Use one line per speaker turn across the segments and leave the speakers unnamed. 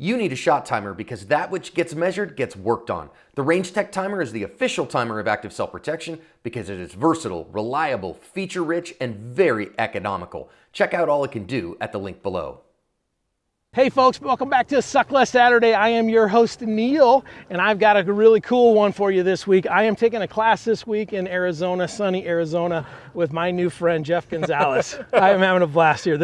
You need a shot timer because that which gets measured gets worked on. The Range Tech Timer is the official timer of Active Self-Protection because it is versatile, reliable, feature-rich, and very economical. Check out all it can do at the link below.
Hey folks, welcome back to Suck Less Saturday. I am your host, Neil, and I've got a really cool one for you this week. I am taking a class this week in Arizona, sunny Arizona, with my new friend, Jeff Gonzales. I am having a blast here.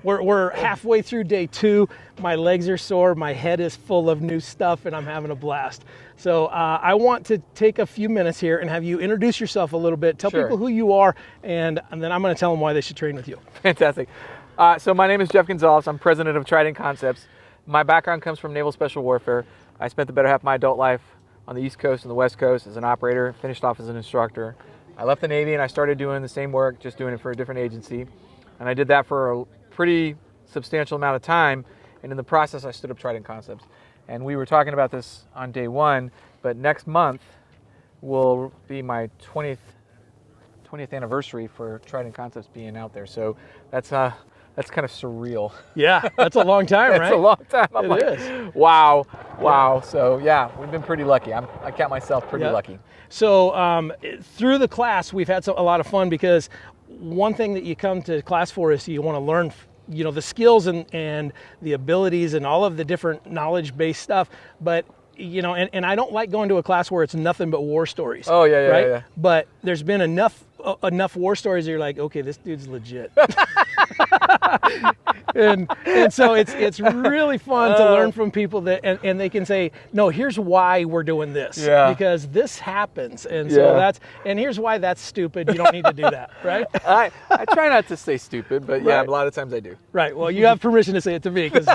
We're halfway through day 2. My legs are sore, my head is full of new stuff, and I'm having a blast. So I want to take a few minutes here and have you introduce yourself a little bit, tell people who you are, and then I'm going to tell them why they should train with you.
Fantastic. So my name is Jeff Gonzales. I'm president of Trident Concepts. My background comes from Naval Special Warfare. I spent the better half of my adult life on the East Coast and the West Coast as an operator, finished off as an instructor. I left the Navy and I started doing the same work, just doing it for a different agency. And I did that for a pretty substantial amount of time. And in the process, I stood up Trident Concepts. And we were talking about this on day 1, but next month will be my 20th anniversary for Trident Concepts being out there. So that's kind of surreal.
Yeah, that's a long time, right?
It's a long time.
It is.
Wow. So yeah, we've been pretty lucky. I count myself pretty lucky.
So through the class, we've had a lot of fun because one thing that you come to class for is you want to learn, the skills and the abilities and all of the different knowledge-based stuff. But and I don't like going to a class where it's nothing but war stories.
Oh yeah,
right?
Yeah.
But there's been enough war stories that you're like, okay, this dude's legit. and so it's really fun to learn from people that and they can say, no, here's why we're doing this.
Yeah.
Because this happens. And so here's why that's stupid. You don't need to do that, right?
I try not to say stupid, but yeah, a lot of times I do.
Right. Well, you have permission to say it to me because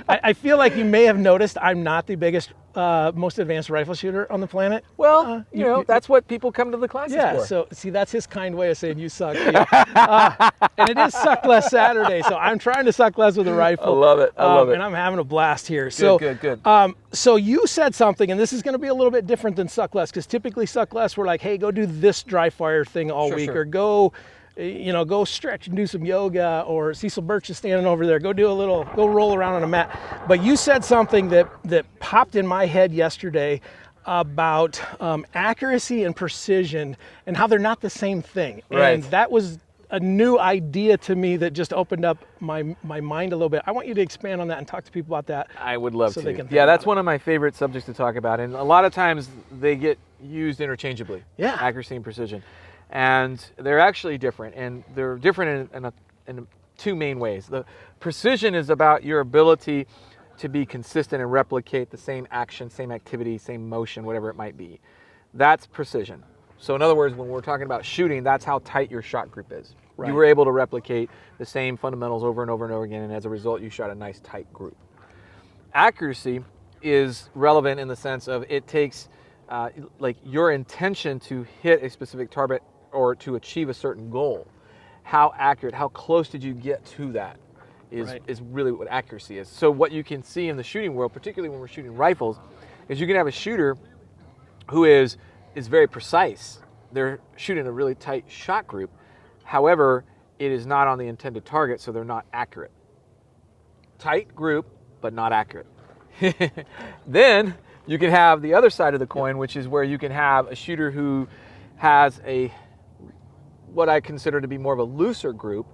I feel like you may have noticed I'm not the biggest, most advanced rifle shooter on the planet.
Well, that's what people come to the classes for.
Yeah, so see, that's his kind way of saying you suck. And it is Suck Less Saturday, so I'm trying to suck less with a rifle.
I love it.
And I'm having a blast here.
Good.
So you said something, and this is going to be a little bit different than Suck Less, because typically Suck Less, we're like, hey, go do this dry fire thing all week, or go stretch and do some yoga, or Cecil Birch is standing over there, go roll around on a mat. But you said something that popped in my head yesterday about accuracy and precision and how they're not the same thing.
Right.
And that was a new idea to me that just opened up my mind a little bit. I want you to expand on that and talk to people about that.
I would love
so
to.
They can
Yeah, that's one of my favorite subjects to talk about. And a lot of times they get used interchangeably.
Yeah.
Accuracy and precision. And they're actually different. And they're different in two main ways. The precision is about your ability to be consistent and replicate the same action, same activity, same motion, whatever it might be. That's precision. So in other words, when we're talking about shooting, that's how tight your shot group is.
Right.
You were able to replicate the same fundamentals over and over and over again, and as a result, you shot a nice tight group. Accuracy is relevant in the sense of it takes your intention to hit a specific target or to achieve a certain goal. How accurate, how close did you get to that is really what accuracy is. So what you can see in the shooting world, particularly when we're shooting rifles, is you can have a shooter who is very precise. They're shooting a really tight shot group. However, it is not on the intended target, so they're not accurate. Tight group, but not accurate. Then you can have the other side of the coin, which is where you can have a shooter who has what I consider to be more of a looser group,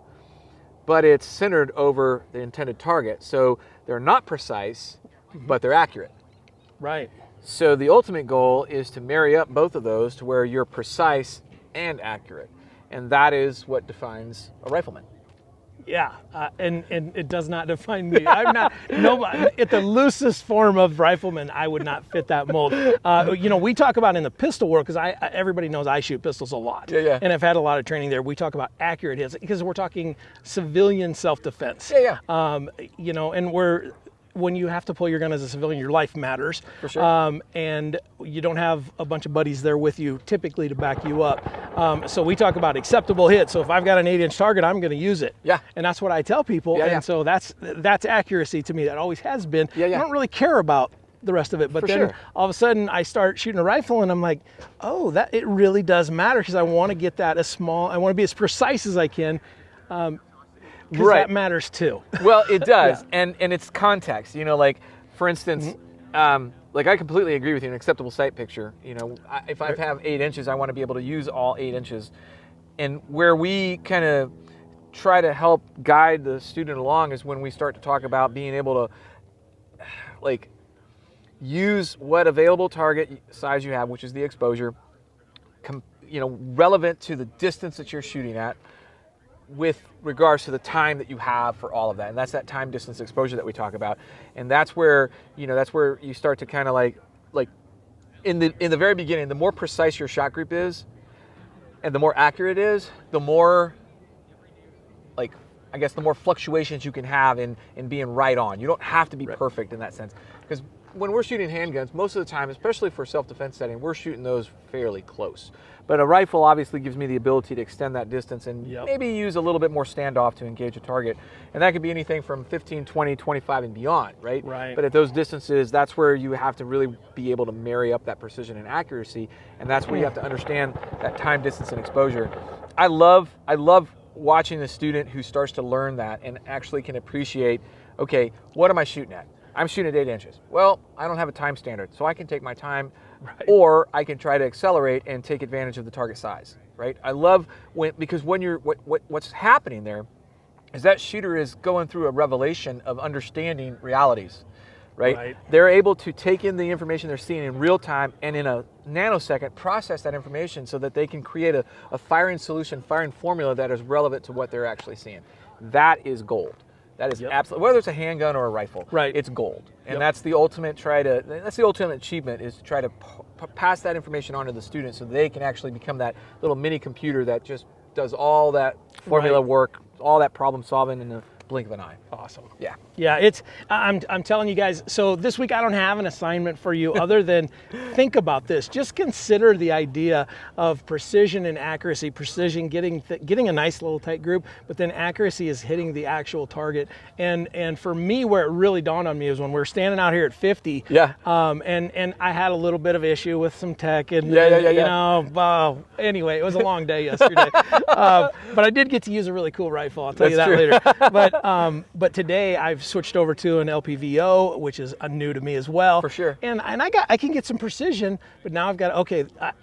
but it's centered over the intended target. So they're not precise, but they're accurate.
Right.
So the ultimate goal is to marry up both of those to where you're precise and accurate. And that is what defines a rifleman.
Yeah, and it does not define me. I'm not, at the loosest form of rifleman, I would not fit that mold. We talk about in the pistol world, because everybody knows I shoot pistols a lot.
Yeah.
And I've had a lot of training there. We talk about accurate hits, because we're talking civilian self-defense.
Yeah.
And when you have to pull your gun as a civilian, your life matters.
For sure.
And you don't have a bunch of buddies there with you typically to back you up. So we talk about acceptable hits. So if I've got an 8-inch target, I'm going to use it.
Yeah.
And that's what I tell people.
Yeah.
So that's accuracy to me. That always has been.
Yeah.
I don't really care about the rest of it. But then all of a sudden I start shooting a rifle and I'm like, oh, that it really does matter, because I want to get that I want to be as precise as I can. Because
Right.
that matters too.
Well, it does, and it's context. Like for instance, like I completely agree with you. An acceptable sight picture. If I have 8 inches, I want to be able to use all 8 inches. And where we kind of try to help guide the student along is when we start to talk about being able to, like, use what available target size you have, which is the exposure, relevant to the distance that you're shooting at, with regards to the time that you have for all of that. And that's that time, distance, exposure that we talk about. And that's where you start to kind of like in the very beginning, the more precise your shot group is and the more accurate it is, the more, the more fluctuations you can have in being right on. You don't have to be perfect in that sense. Because when we're shooting handguns, most of the time, especially for self-defense setting, we're shooting those fairly close. But a rifle obviously gives me the ability to extend that distance and maybe use a little bit more standoff to engage a target. And that could be anything from 15, 20, 25 and beyond, right?
Right.
But at those distances, that's where you have to really be able to marry up that precision and accuracy. And that's where you have to understand that time, distance, and exposure. I love watching the student who starts to learn that and actually can appreciate, okay, what am I shooting at? I'm shooting at 8 inches. Well, I don't have a time standard, so I can take my time, or I can try to accelerate and take advantage of the target size, right? I love because when you're what's happening there is that shooter is going through a revelation of understanding realities, right? They're able to take in the information they're seeing in real time and in a nanosecond process that information so that they can create a firing solution, firing formula that is relevant to what they're actually seeing. That is gold. That is absolutely, whether it's a handgun or a rifle, it's gold. And that's the ultimate achievement, is to try to pass that information on to the students so they can actually become that little mini computer that just does all that formula work, all that problem solving in the blink of an eye.
Awesome.
Yeah.
I'm telling you guys, so this week I don't have an assignment for you other than think about this. Just consider the idea of precision and accuracy. Precision, getting a nice little tight group, but then accuracy is hitting the actual target. And for me, where it really dawned on me is when we were standing out here at 50. And I had a little bit of ip with some tech and anyway, it was a long day yesterday. But I did get to use a really cool rifle. I'll tell you that later. But today I've switched over to an LPVO, which is new to me as well.
For sure.
And I can get some precision, but now I've got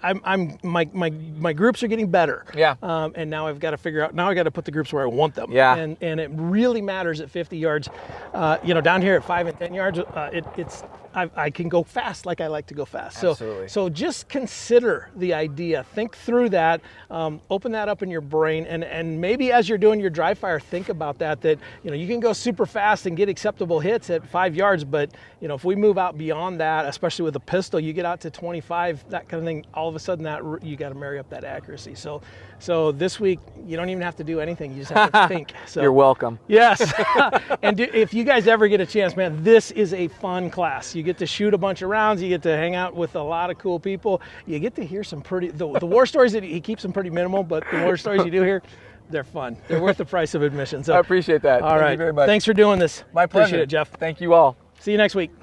my groups are getting better. And now I've got to figure out. Now I got to put the groups where I want them. And it really matters at 50 yards. Down here at 5 and 10 yards, I can go fast like I like to go fast.
Absolutely.
So just consider the idea. Think through that. Open that up in your brain, and maybe as you're doing your dry fire, think about that you can go super fast and get acceptable hits at 5 yards, but if we move out beyond that, especially with a pistol, you get out to 25, that kind of thing, all of a sudden that you got to marry up that accuracy. So this week you don't even have to do anything, you just have to think. So
you're welcome.
Yes. And if you guys ever get a chance, man, this is a fun class. You get to shoot a bunch of rounds, you get to hang out with a lot of cool people, you get to hear some the war stories that he keeps them pretty minimal, but the war stories you do hear, they're fun. They're worth the price of admission. So
I appreciate that.
All right.
Thank you very much.
Thanks for doing this.
My pleasure.
Appreciate it, Jeff.
Thank you all.
See you next week.